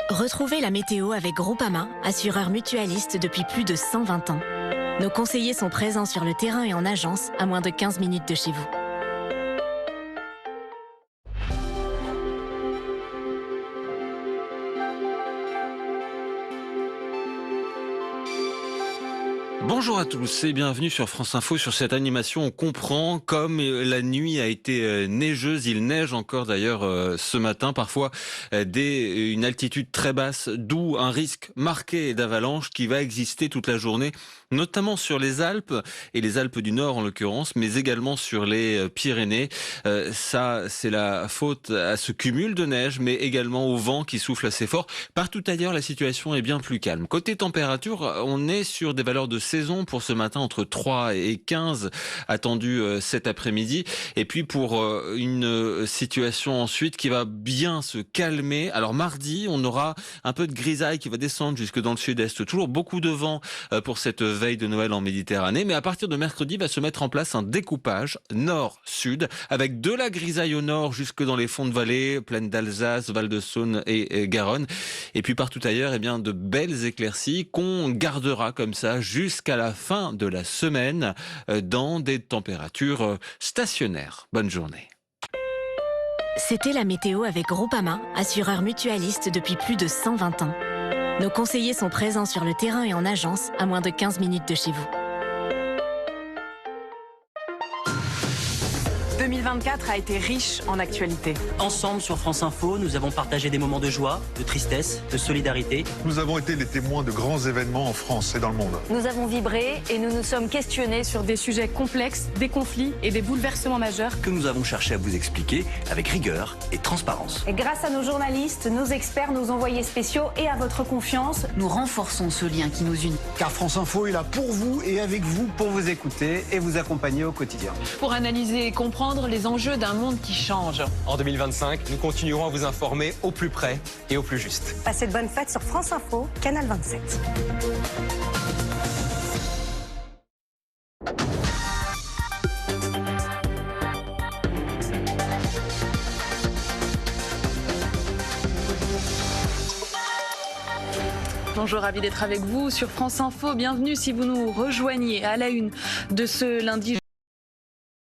Retrouvez la météo avec Groupama, assureur mutualiste depuis plus de 120 ans. Nos conseillers sont présents sur le terrain et en agence à moins de 15 minutes de chez vous. Bonjour à tous et bienvenue sur France Info. Sur cette animation, on comprend comme la nuit a été neigeuse. Il neige encore d'ailleurs ce matin, parfois dès une altitude très basse, d'où un risque marqué d'avalanche qui va exister toute la journée, notamment sur les Alpes et les Alpes du Nord en l'occurrence, mais également sur les Pyrénées. Ça, c'est la faute à ce cumul de neige, mais également au vent qui souffle assez fort. Partout ailleurs, la situation est bien plus calme. Côté température, on est sur des valeurs de saison pour ce matin, entre 3 et 15 attendus cet après-midi. Et puis pour une situation ensuite qui va bien se calmer. Alors mardi, on aura un peu de grisaille qui va descendre jusque dans le sud-est. Toujours beaucoup de vent pour cette veille de Noël en Méditerranée. Mais à partir de mercredi, va se mettre en place un découpage nord-sud avec de la grisaille au nord jusque dans les fonds de vallée, plaine d'Alsace, Val-de-Saône et Garonne. Et puis partout ailleurs, eh bien, de belles éclaircies qu'on gardera comme ça jusqu'à la fin de la semaine dans des températures stationnaires. Bonne journée. C'était la météo avec Groupama, assureur mutualiste depuis plus de 120 ans. Nos conseillers sont présents sur le terrain et en agence à moins de 15 minutes de chez vous. 2024 a été riche en actualité. Ensemble sur France Info, nous avons partagé des moments de joie, de tristesse, de solidarité. Nous avons été les témoins de grands événements en France et dans le monde. Nous avons vibré et nous nous sommes questionnés sur des sujets complexes, des conflits et des bouleversements majeurs que nous avons cherché à vous expliquer avec rigueur et transparence. Et grâce à nos journalistes, nos experts, nos envoyés spéciaux et à votre confiance, nous renforçons ce lien qui nous unit. Car France Info est là pour vous et avec vous pour vous écouter et vous accompagner au quotidien. Pour analyser et comprendre les enjeux d'un monde qui change. En 2025, nous continuerons à vous informer au plus près et au plus juste. Passez de bonnes fêtes sur France Info, Canal 27. Bonjour, ravi d'être avec vous sur France Info. Bienvenue si vous nous rejoignez à la une de ce lundi.